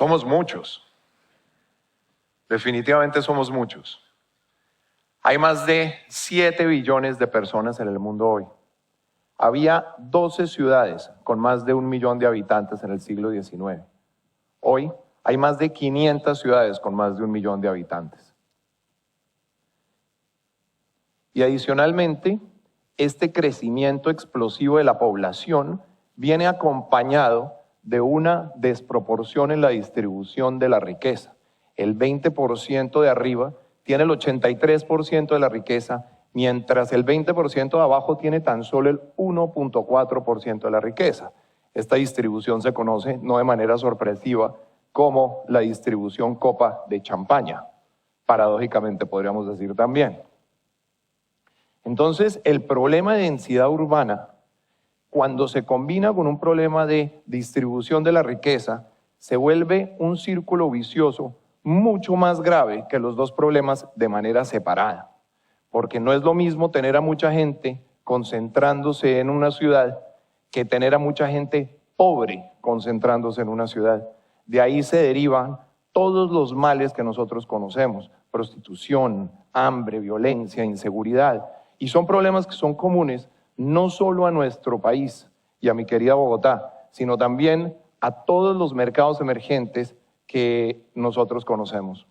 Somos muchos. Definitivamente somos muchos. Hay más de 7 billones de personas en el mundo hoy. Había 12 ciudades con más de 1 millón de habitantes en el siglo XIX. Hoy hay más de 500 ciudades con más de 1 millón de habitantes. Y adicionalmente, este crecimiento explosivo de la población viene acompañado de una desproporción en la distribución de la riqueza. El 20% de arriba tiene el 83% de la riqueza, mientras el 20% de abajo tiene tan solo el 1.4% de la riqueza. Esta distribución se conoce, no de manera sorpresiva, como la distribución copa de champaña. Paradójicamente podríamos decir también. Entonces, el problema de densidad urbana, cuando se combina con un problema de distribución de la riqueza, se vuelve un círculo vicioso mucho más grave que los dos problemas de manera separada. Porque no es lo mismo tener a mucha gente concentrándose en una ciudad que tener a mucha gente pobre concentrándose en una ciudad. De ahí se derivan todos los males que nosotros conocemos: prostitución, hambre, violencia, inseguridad. Y son problemas que son comunes no solo a nuestro país y a mi querida Bogotá, sino también a todos los mercados emergentes que nosotros conocemos.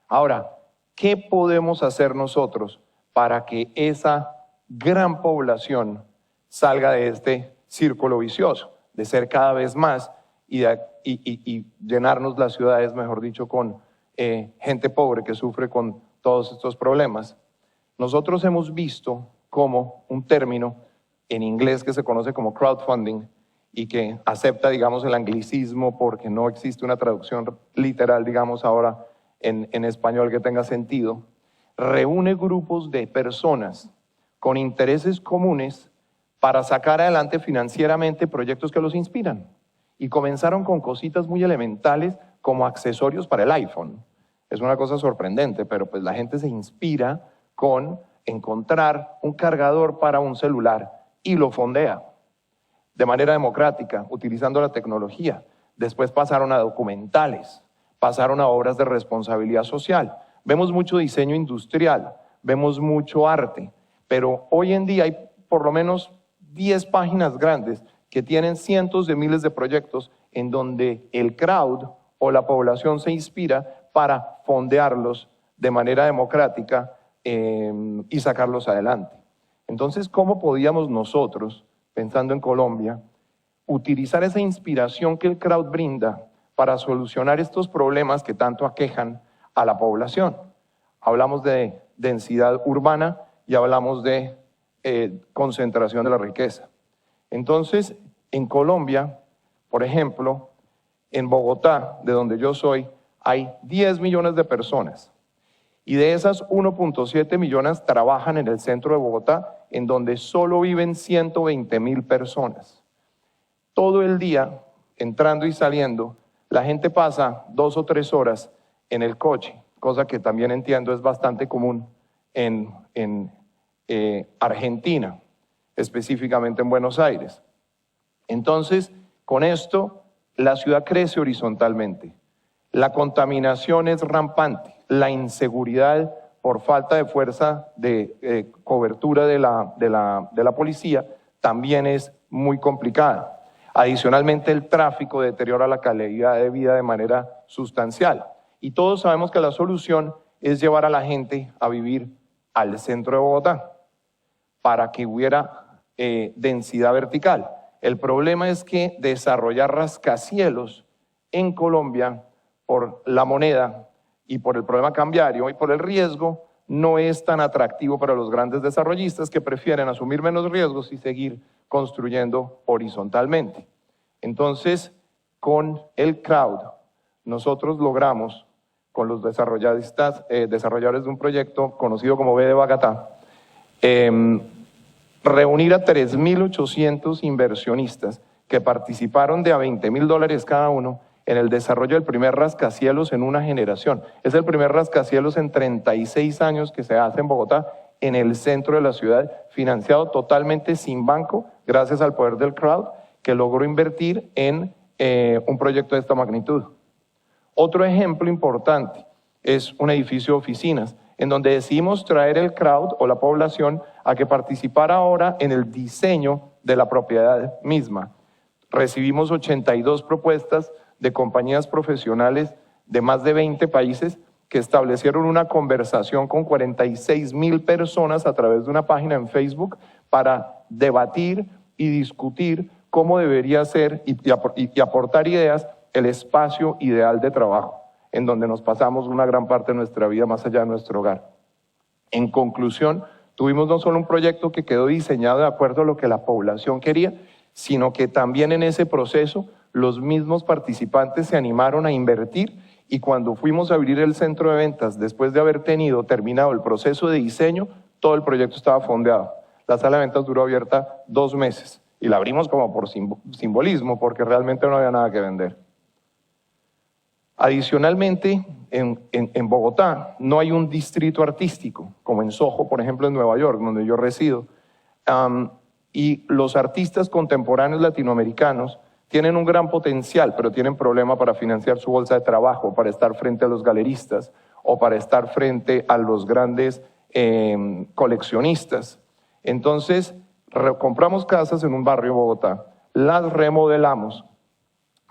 Ahora, ¿qué podemos hacer nosotros para que esa gran población salga de este círculo vicioso, de ser cada vez más y llenarnos las ciudades, mejor dicho, con gente pobre que sufre con todos estos problemas? Nosotros hemos visto como un término en inglés que se conoce como crowdfunding y que acepta, digamos, el anglicismo porque no existe una traducción literal, digamos, ahora en español que tenga sentido, reúne grupos de personas con intereses comunes para sacar adelante financieramente proyectos que los inspiran. Y comenzaron con cositas muy elementales como accesorios para el iPhone. Es una cosa sorprendente, pero pues la gente se inspira con encontrar un cargador para un celular y lo fondea de manera democrática, utilizando la tecnología. Después pasaron a documentales, pasaron a obras de responsabilidad social. Vemos mucho diseño industrial, vemos mucho arte, pero hoy en día hay por lo menos 10 páginas grandes que tienen cientos de miles de proyectos en donde el crowd o la población se inspira para fondearlos de manera democrática y sacarlos adelante. Entonces, ¿cómo podíamos nosotros, pensando en Colombia, utilizar esa inspiración que el crowd brinda para solucionar estos problemas que tanto aquejan a la población? Hablamos de densidad urbana y hablamos de concentración de la riqueza. Entonces, en Colombia, por ejemplo, en Bogotá, de donde yo soy, hay 10 millones de personas. Y de esas 1.7 millones trabajan en el centro de Bogotá, en donde solo viven 120.000 personas. Todo el día, entrando y saliendo, la gente pasa 2 o 3 horas en el coche, cosa que también entiendo es bastante común en Argentina, específicamente en Buenos Aires. Entonces, con esto, la ciudad crece horizontalmente. La contaminación es rampante. La inseguridad por falta de fuerza de cobertura de la policía también es muy complicada. Adicionalmente, el tráfico deteriora la calidad de vida de manera sustancial. Y todos sabemos que la solución es llevar a la gente a vivir al centro de Bogotá para que hubiera densidad vertical. El problema es que desarrollar rascacielos en Colombia por la moneda y por el problema cambiario y por el riesgo no es tan atractivo para los grandes desarrollistas que prefieren asumir menos riesgos y seguir construyendo horizontalmente. Entonces, con el crowd, nosotros logramos, con los desarrolladores de un proyecto conocido como B de Bogotá, reunir a 3.800 inversionistas que participaron de a $20.000 cada uno en el desarrollo del primer rascacielos en una generación. Es el primer rascacielos en 36 años que se hace en Bogotá, en el centro de la ciudad, financiado totalmente sin banco, gracias al poder del crowd, que logró invertir en un proyecto de esta magnitud. Otro ejemplo importante es un edificio de oficinas, en donde decidimos traer el crowd o la población a que participara ahora en el diseño de la propiedad misma. Recibimos 82 propuestas de compañías profesionales de más de 20 países que establecieron una conversación con 46,000 personas a través de una página en Facebook para debatir y discutir cómo debería ser y aportar ideas el espacio ideal de trabajo, en donde nos pasamos una gran parte de nuestra vida más allá de nuestro hogar. En conclusión, tuvimos no solo un proyecto que quedó diseñado de acuerdo a lo que la población quería, sino que también en ese proceso los mismos participantes se animaron a invertir, y cuando fuimos a abrir el centro de ventas, después de haber terminado el proceso de diseño, todo el proyecto estaba fondeado. La sala de ventas duró abierta 2 meses y la abrimos como por simbolismo, porque realmente no había nada que vender. Adicionalmente, en Bogotá no hay un distrito artístico, como en Soho, por ejemplo, en Nueva York, donde yo resido. Y los artistas contemporáneos latinoamericanos tienen un gran potencial, pero tienen problema para financiar su bolsa de trabajo, para estar frente a los galeristas o para estar frente a los grandes coleccionistas. Entonces, compramos casas en un barrio de Bogotá, las remodelamos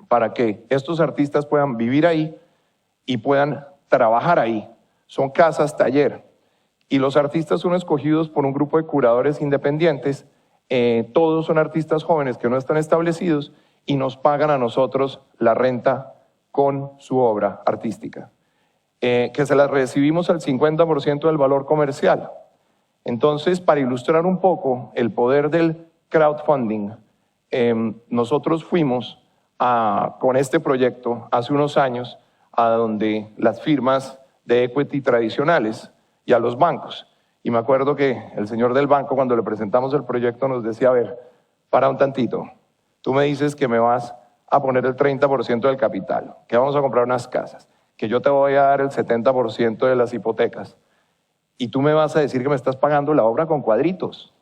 para que estos artistas puedan vivir ahí y puedan trabajar ahí. Son casas taller. Y los artistas son escogidos por un grupo de curadores independientes. Todos son artistas jóvenes que no están establecidos y nos pagan a nosotros la renta con su obra artística, que se la recibimos al 50% del valor comercial. Entonces, para ilustrar un poco el poder del crowdfunding, nosotros fuimos con este proyecto hace unos años a donde las firmas de equity tradicionales y a los bancos. Y me acuerdo que el señor del banco, cuando le presentamos el proyecto, nos decía: a ver, para un tantito, tú me dices que me vas a poner el 30% del capital, que vamos a comprar unas casas, que yo te voy a dar el 70% de las hipotecas, y tú me vas a decir que me estás pagando la obra con cuadritos,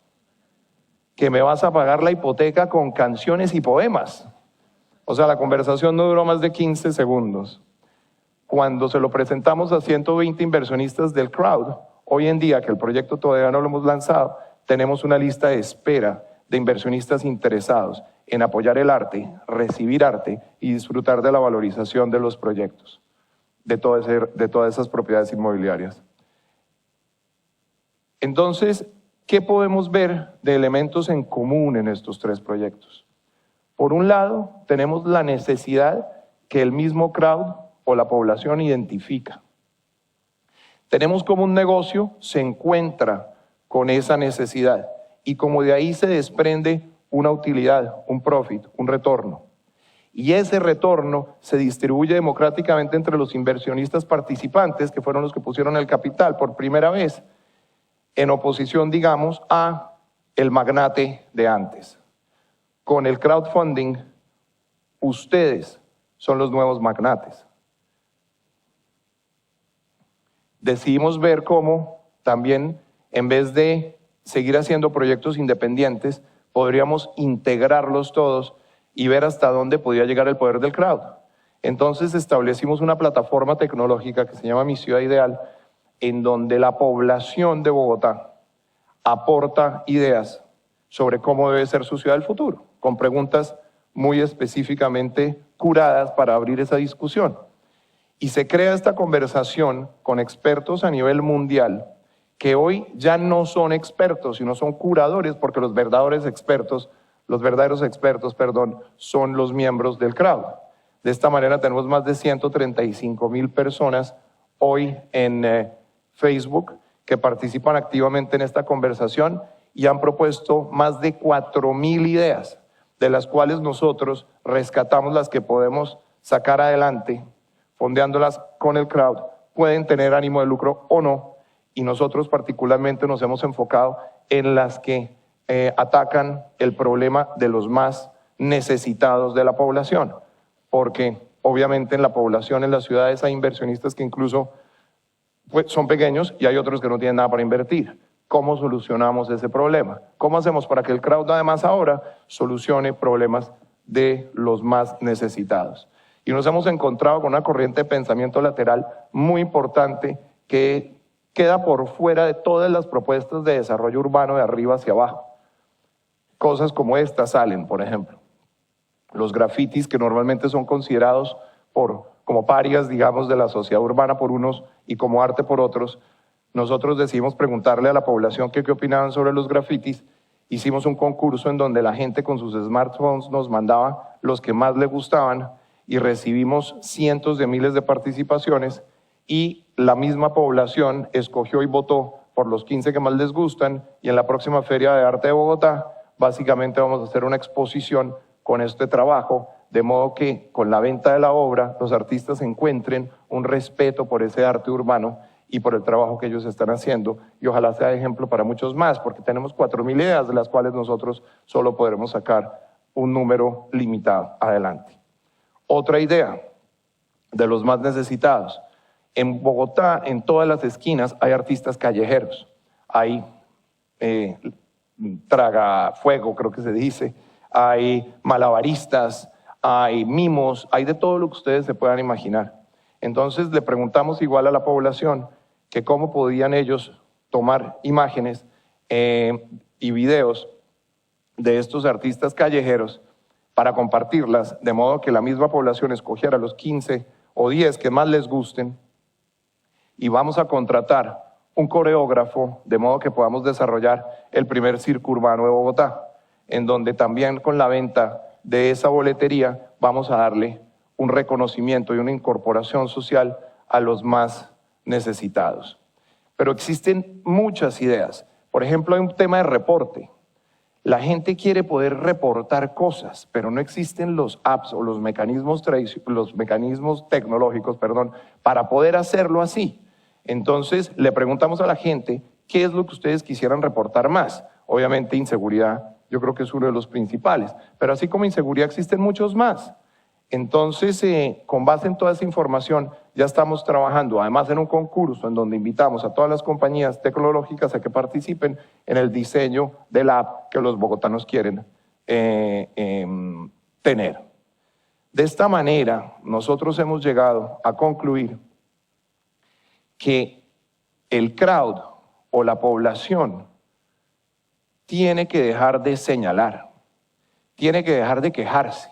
que me vas a pagar la hipoteca con canciones y poemas. O sea, la conversación no duró más de 15 segundos. Cuando se lo presentamos a 120 inversionistas del crowd, hoy en día, que el proyecto todavía no lo hemos lanzado, tenemos una lista de espera de inversionistas interesados en apoyar el arte, recibir arte y disfrutar de la valorización de los proyectos, de todas esas propiedades inmobiliarias. Entonces, ¿qué podemos ver de elementos en común en estos 3 proyectos? Por un lado, tenemos la necesidad que el mismo crowd o la población identifica. Tenemos como un negocio se encuentra con esa necesidad y como de ahí se desprende una utilidad, un profit, un retorno. Y ese retorno se distribuye democráticamente entre los inversionistas participantes, que fueron los que pusieron el capital por primera vez, en oposición, digamos, a el magnate de antes. Con el crowdfunding, ustedes son los nuevos magnates. Decidimos ver cómo también, en vez de seguir haciendo proyectos independientes, podríamos integrarlos todos y ver hasta dónde podía llegar el poder del crowd. Entonces establecimos una plataforma tecnológica que se llama Mi Ciudad Ideal, en donde la población de Bogotá aporta ideas sobre cómo debe ser su ciudad del futuro, con preguntas muy específicamente curadas para abrir esa discusión. Y se crea esta conversación con expertos a nivel mundial, que hoy ya no son expertos, sino son curadores, porque los verdaderos expertos, son los miembros del crowd. De esta manera tenemos más de 135,000 personas hoy en Facebook que participan activamente en esta conversación y han propuesto más de 4,000 ideas, de las cuales nosotros rescatamos las que podemos sacar adelante, fondeándolas con el crowd. Pueden tener ánimo de lucro o no, y nosotros particularmente nos hemos enfocado en las que atacan el problema de los más necesitados de la población, porque obviamente en la población, en las ciudades, hay inversionistas que incluso son pequeños y hay otros que no tienen nada para invertir. ¿Cómo solucionamos ese problema? ¿Cómo hacemos para que el crowd además ahora solucione problemas de los más necesitados. Y nos hemos encontrado con una corriente de pensamiento lateral muy importante que queda por fuera de todas las propuestas de desarrollo urbano de arriba hacia abajo. Cosas como estas salen, por ejemplo. Los grafitis, que normalmente son considerados como parias, digamos, de la sociedad urbana por unos y como arte por otros, nosotros decidimos preguntarle a la población qué opinaban sobre los grafitis. Hicimos un concurso en donde la gente con sus smartphones nos mandaba los que más le gustaban y recibimos cientos de miles de participaciones y la misma población escogió y votó por los 15 que más les gustan y en la próxima Feria de Arte de Bogotá básicamente vamos a hacer una exposición con este trabajo, de modo que con la venta de la obra los artistas encuentren un respeto por ese arte urbano y por el trabajo que ellos están haciendo, y ojalá sea ejemplo para muchos más, porque tenemos 4.000 ideas, de las cuales nosotros solo podremos sacar un número limitado adelante. Otra idea de los más necesitados. En Bogotá, en todas las esquinas, hay artistas callejeros. Hay tragafuego, creo que se dice, hay malabaristas, hay mimos, hay de todo lo que ustedes se puedan imaginar. Entonces le preguntamos igual a la población que cómo podían ellos tomar imágenes y videos de estos artistas callejeros para compartirlas, de modo que la misma población escogiera los 15 o 10 que más les gusten, y vamos a contratar un coreógrafo, de modo que podamos desarrollar el primer circo urbano de Bogotá, en donde también con la venta de esa boletería vamos a darle un reconocimiento y una incorporación social a los más necesitados. Pero existen muchas ideas. Por ejemplo, hay un tema de reporte. La gente quiere poder reportar cosas, pero no existen los apps o los mecanismos tecnológicos, para poder hacerlo así. Entonces, le preguntamos a la gente qué es lo que ustedes quisieran reportar más. Obviamente, inseguridad, yo creo que es uno de los principales, pero así como inseguridad existen muchos más. Entonces, con base en toda esa información, ya estamos trabajando, además en un concurso en donde invitamos a todas las compañías tecnológicas a que participen en el diseño de la app que los bogotanos quieren tener. De esta manera, nosotros hemos llegado a concluir que el crowd o la población tiene que dejar de señalar, tiene que dejar de quejarse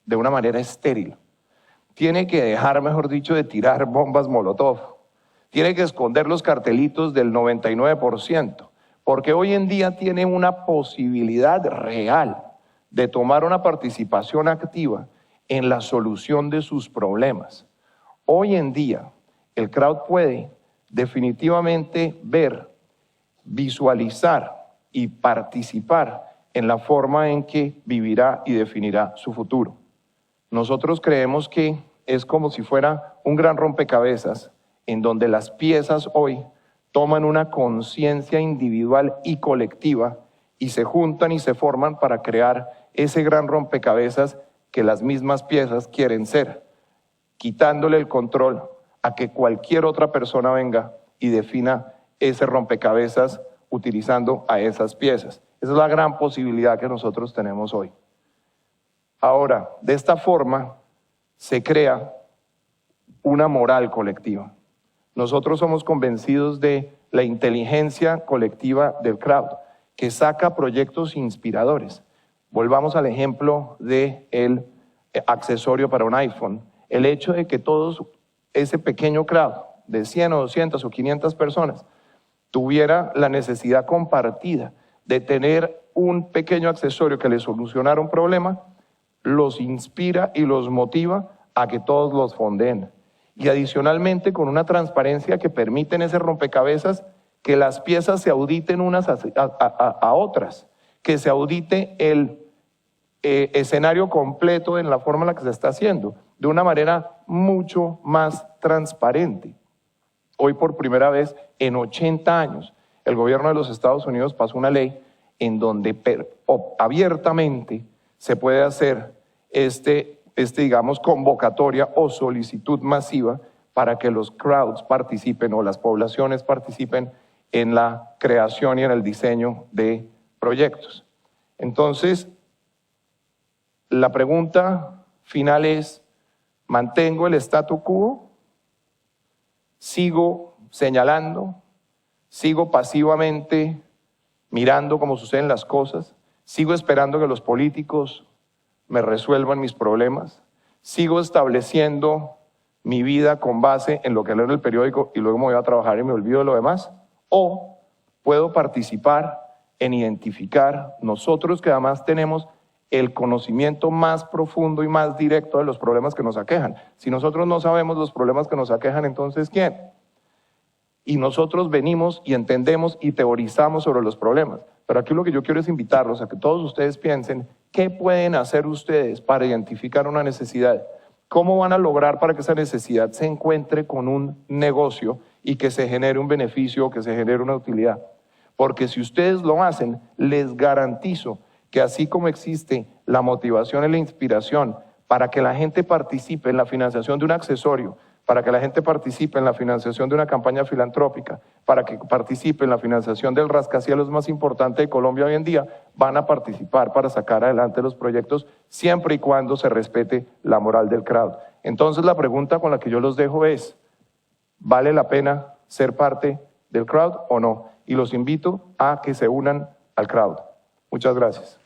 de una manera estéril, tiene que dejar, mejor dicho, de tirar bombas molotov, tiene que esconder los cartelitos del 99%, porque hoy en día tiene una posibilidad real de tomar una participación activa en la solución de sus problemas. Hoy en día, el crowd puede definitivamente ver, visualizar y participar en la forma en que vivirá y definirá su futuro. Nosotros creemos que es como si fuera un gran rompecabezas en donde las piezas hoy toman una conciencia individual y colectiva y se juntan y se forman para crear ese gran rompecabezas que las mismas piezas quieren ser, quitándole el control a que cualquier otra persona venga y defina ese rompecabezas utilizando a esas piezas. Esa es la gran posibilidad que nosotros tenemos hoy. Ahora, de esta forma se crea una moral colectiva. Nosotros somos convencidos de la inteligencia colectiva del crowd, que saca proyectos inspiradores. Volvamos al ejemplo del accesorio para un iPhone. El hecho de que todos ese pequeño crowd de 100 o 200 o 500 personas tuviera la necesidad compartida de tener un pequeño accesorio que le solucionara un problema, los inspira y los motiva a que todos los fondeen. Y adicionalmente con una transparencia que permite en ese rompecabezas que las piezas se auditen unas a otras, que se audite el escenario completo en la forma en la que se está haciendo, de una manera mucho más transparente. Hoy por primera vez en 80 años, el gobierno de los Estados Unidos pasó una ley en donde abiertamente se puede hacer digamos, convocatoria o solicitud masiva para que los crowds participen o las poblaciones participen en la creación y en el diseño de proyectos. Entonces, La pregunta final es, ¿mantengo el statu quo? ¿Sigo señalando? ¿Sigo pasivamente mirando cómo suceden las cosas? ¿Sigo esperando que los políticos me resuelvan mis problemas? ¿Sigo estableciendo mi vida con base en lo que leo en el periódico y luego me voy a trabajar y me olvido de lo demás? ¿O puedo participar en identificar, nosotros que además tenemos el conocimiento más profundo y más directo de los problemas que nos aquejan? Si nosotros no sabemos los problemas que nos aquejan, entonces ¿quién? Y nosotros venimos y entendemos y teorizamos sobre los problemas. Pero aquí lo que yo quiero es invitarlos a que todos ustedes piensen qué pueden hacer ustedes para identificar una necesidad. ¿Cómo van a lograr para que esa necesidad se encuentre con un negocio y que se genere un beneficio o que se genere una utilidad? Porque si ustedes lo hacen, les garantizo que así como existe la motivación y la inspiración para que la gente participe en la financiación de un accesorio, para que la gente participe en la financiación de una campaña filantrópica, para que participe en la financiación del rascacielos más importante de Colombia hoy en día, van a participar para sacar adelante los proyectos siempre y cuando se respete la moral del crowd. Entonces la pregunta con la que yo los dejo es, ¿vale la pena ser parte del crowd o no? Y los invito a que se unan al crowd. Muchas gracias.